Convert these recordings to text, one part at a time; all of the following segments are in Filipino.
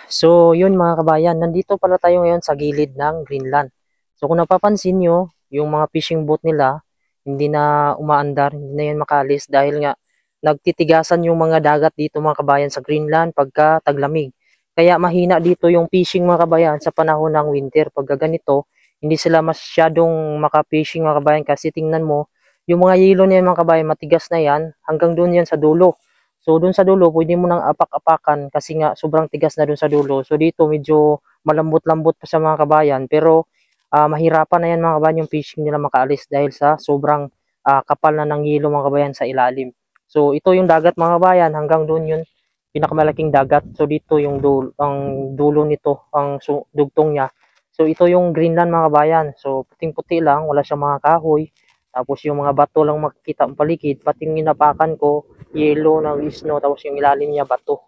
So, yun mga kabayan, nandito pala tayo ngayon sa gilid ng Greenland. So, kung napapansin nyo, yung mga fishing boat nila, hindi na umaandar, hindi na yan makalis dahil nga nagtitigasan yung mga dagat dito mga kabayan sa Greenland pagka taglamig. Kaya mahina dito yung fishing mga kabayan sa panahon ng winter. Pagka ganito, hindi sila masyadong makafishing mga kabayan kasi tingnan mo, yung mga yelo na yan mga kabayan, matigas na yan, hanggang doon yan sa dulo. So doon sa dulo, pwede mo nang apak-apakan kasi nga sobrang tigas na doon sa dulo. So dito medyo malambot-lambot pa sa mga kabayan pero mahirapan na yan mga kabayan yung fishing nila makaalis dahil sa sobrang kapal na ng yelo mga kabayan sa ilalim. So ito yung dagat mga kabayan, hanggang doon yun pinakamalaking dagat. So dito yung dulo, ang dulo nito, ang dugtong niya. So ito yung Greenland mga kabayan. So puting-puti lang, wala siyang mga kahoy. Tapos yung mga bato lang makikita ang paligid, pati yung inapakan ko, yellow na snow, tapos yung ilalim niya bato.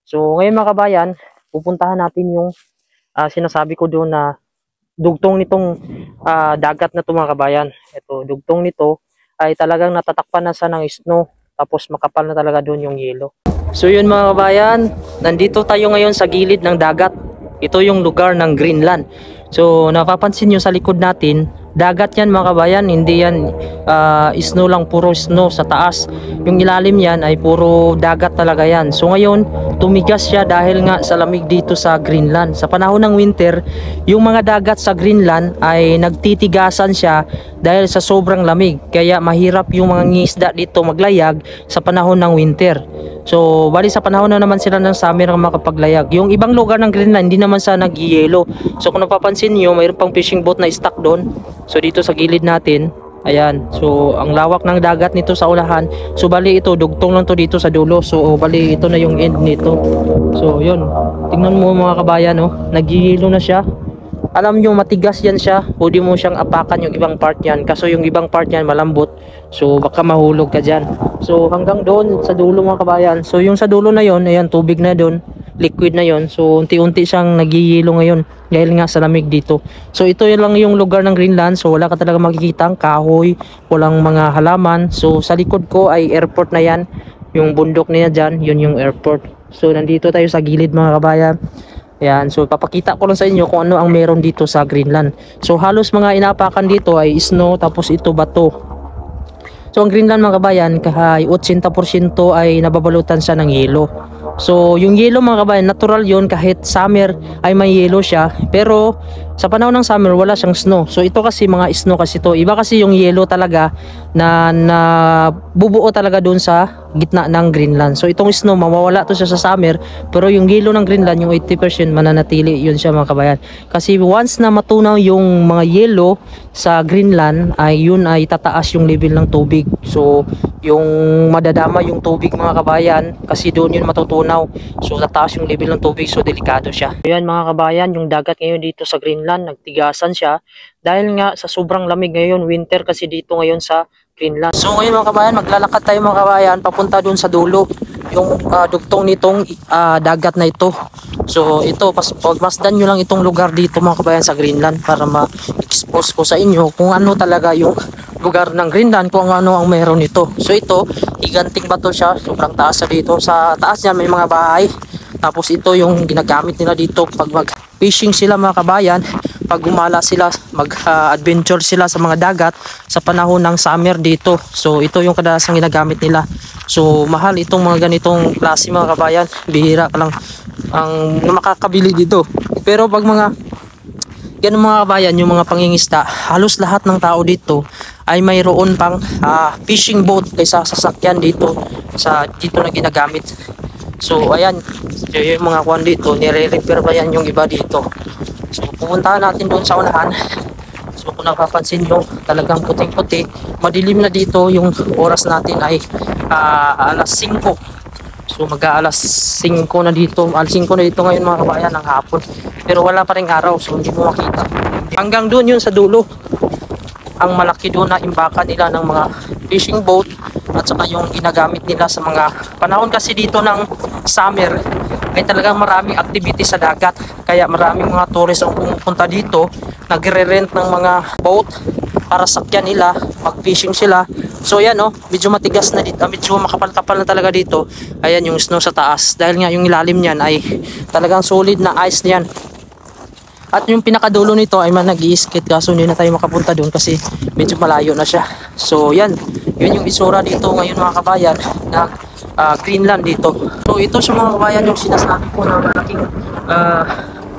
So ngayon mga kabayan, pupuntahan natin yung sinasabi ko doon na dugtong nitong dagat na to mga kabayan. Ito, dugtong nito ay talagang natatakpan na siya ng snow, tapos makapal na talaga doon yung yellow. So yun mga kabayan, nandito tayo ngayon sa gilid ng dagat. Ito yung lugar ng Greenland. So napapansin nyo sa likod natin, dagat yan mga kabayan, hindi yan snow lang, puro snow sa taas. Yung ilalim yan ay puro dagat talaga yan. So ngayon, tumigas siya dahil nga sa lamig dito sa Greenland. Sa panahon ng winter, yung mga dagat sa Greenland ay nagtitigasan siya dahil sa sobrang lamig. Kaya mahirap yung mga ngisda dito maglayag sa panahon ng winter. So bali sa panahon na naman sila ng summer ang makapaglayag. Yung ibang lugar ng Greenland hindi naman sa nag-yelo. So kung napapansin nyo, mayroon pang fishing boat na stuck doon. So dito sa gilid natin, ayan. So ang lawak ng dagat nito sa ulahan. So bali ito, dugtong lang to dito sa dulo. So bali ito na yung end nito. So yun, tingnan mo mga kabayan, oh, nag-yelo na siya. Alam nyo, matigas yan siya. Pwede mo siyang apakan yung ibang part yan. Kaso yung ibang part yan malambot. So baka mahulog ka dyan. So hanggang doon sa dulo mga kabayan. So yung sa dulo na yon, ayan, tubig na doon, liquid na yon. So unti-unti siyang nagiyilo ngayon dahil nga sa lamig dito. So ito yun lang yung lugar ng Greenland. So wala ka talaga makikita kahoy, walang mga halaman. So sa likod ko ay airport na yan. Yung bundok niya dyan, yun yung airport. So nandito tayo sa gilid mga kabayan. Ayan, so papakita ko lang sa inyo kung ano ang meron dito sa Greenland. So halos mga inapakan dito ay snow, tapos ito bato. So ang Greenland mga kabayan, kahit 80% ay nababalutan siya ng yelo. So yung yelo mga kabayan, natural yun, kahit summer ay may yelo siya. Pero sa panahon ng summer wala siyang snow. So ito kasi mga snow kasi to. Iba kasi yung yelo talaga na bubuo talaga doon sa gitna ng Greenland. So itong snow mawawala to siya sa summer, pero yung yelo ng Greenland yung 80% mananatili yun siya mga kabayan. Kasi once na matunaw yung mga yelo sa Greenland ay yun ay tataas yung level ng tubig. So yung madadama yung tubig mga kabayan kasi doon yun matutunaw. So tataas yung level ng tubig, so delikado siya. Ayan mga kabayan, yung dagat ngayon dito sa Greenland nagtigasan siya dahil nga sa sobrang lamig ngayon, winter kasi dito ngayon sa Greenland. So ngayon mga kabayan, maglalakad tayo mga kabayan papunta doon sa dulo, yung dugtong nitong dagat na ito. So ito, pagmasdan nyo lang itong lugar dito mga kabayan sa Greenland para ma-expose ko sa inyo kung ano talaga yung lugar ng Greenland, kung ano ang meron nito. So ito, giganting bato siya, sobrang taas sa dito. Sa taas niya may mga bahay. Tapos ito yung ginagamit nila dito pag mag-fishing sila mga kabayan. Pag gumala sila, mag-adventure sila sa mga dagat sa panahon ng summer dito. So ito yung kadalasang ginagamit nila. So mahal itong mga ganitong klase mga kabayan. Bihira ka lang ang makakabili dito. Pero pag mga ganun mga kabayan, yung mga pangingisda, halos lahat ng tao dito ay mayroon pang fishing boat kaysa sasakyan dito na ginagamit. So ayan, yung mga kwan dito, nire-repair pa yan yung iba dito. So pupuntahan natin doon sa unahan. So kung napapansin nyo, talagang puting-puti. Madilim na dito, yung oras natin ay alas 5. So mag-aalas 5 na dito. Alas 5 na dito ngayon mga kabayan ng hapon. Pero wala pa ring araw, so hindi mo makita. Hanggang doon yun sa dulo. Ang malaki doon na imbakan nila ng mga fishing boat at saka yung ginagamit nila sa mga panahon kasi dito ng summer ay talagang maraming activity sa dagat. Kaya maraming mga tourist ang pumupunta dito, nagre-rent ng mga boat para sakyan nila, mag-fishing sila. So yan oh, medyo matigas na dito, medyo makapal-kapal na talaga dito. Ayan yung snow sa taas. Dahil nga yung ilalim niyan ay talagang solid na ice niyan. At yung pinakadulo nito ay nag-i-skate, kaso hindi na tayo makapunta doon kasi medyo malayo na siya. So yan, yun yung isura dito ngayon mga kabayan ng Greenland dito. So ito sa mga kabayan yung sinasabi ko na malaking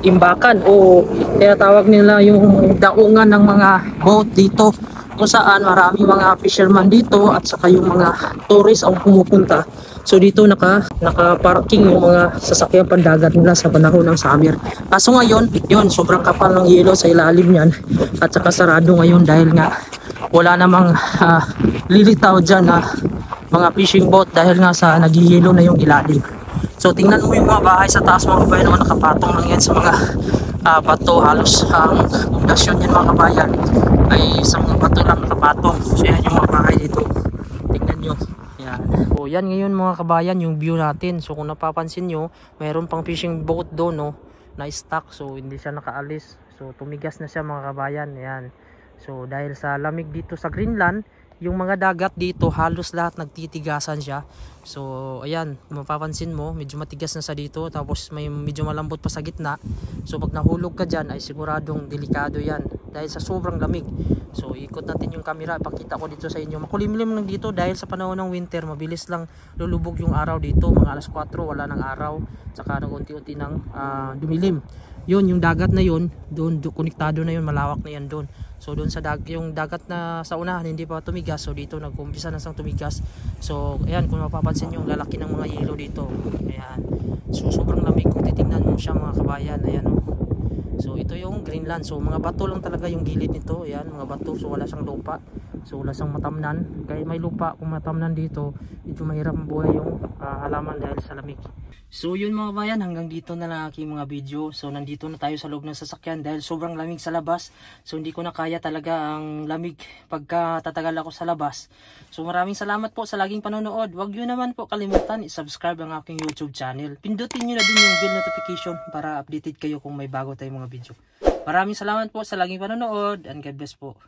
imbakan o tinatawag nila yung daungan ng mga boat dito, kung saan marami mga fisherman dito at saka yung mga tourist ang pumupunta. So dito naka-parking yung mga sasakyan pandagat nila sa panahon ng summer. Kaso ngayon, yun, sobrang kapal ng yelo sa ilalim niyan at saka sarado ngayon dahil nga wala namang lilitaw dyan na mga fishing boat dahil nga sa nagiyelo na yung ilalim. So tingnan mo yung mga bahay sa taas mga kabayan, naman nakapatong lang yan sa mga bato. Halos ang pundasyon yan mga kabayan ay sa mga bato lang nakapatong. So yan yung mga bahay dito, tingnan nyo. Yan. So yan ngayon mga kabayan yung view natin. So kung napapansin nyo, mayroon pang fishing boat doon no, na stock. So hindi siya nakaalis. So tumigas na siya mga kabayan. Yan. So dahil sa lamig dito sa Greenland, yung mga dagat dito halos lahat nagtitigasan siya. So ayan, mapapansin mo medyo matigas na sa dito, tapos may medyo malambot pa sa gitna. So pag nahulog ka dyan ay siguradong delikado yan dahil sa sobrang lamig. So ikot natin yung camera, pakita ko dito sa inyo. Makulimlim lang dito dahil sa panahon ng winter mabilis lang lulubog yung araw dito. Mga alas 4 wala ng araw, saka nag-unti-unti ng dumilim. Yun yung dagat na yun, doon konektado na yun, malawak na yan doon. So doon sa yung dagat na sa unahan hindi pa tumigas, so dito nag-umpisa na sang tumigas. So ayan, kung mapapansin nyo yung lalaki ng mga yelo dito. Ayan. So sobrang lamig kung titingnan mo siya mga kabayan. Ayan oh. So ito yung Greenland. So mga bato lang talaga yung gilid nito. Ayan, mga bato. So wala siyang lupa. So wala siyang matamnan. Kaya may lupa kung matamnan dito, medyo mahirap buhay yung halaman dahil sa lamig. So yun mga kabayan, hanggang dito na lang aking mga video. So nandito na tayo sa loob ng sasakyan dahil sobrang lamig sa labas. So hindi ko na kaya talaga ang lamig pagka tatagal ako sa labas. So maraming salamat po sa laging panonood. Huwag nyo naman po kalimutan i-subscribe ang aking YouTube channel. Pindutin nyo na din yung bell notification para updated kayo kung may bago tayong mga video. Maraming salamat po sa laging panonood and God bless po.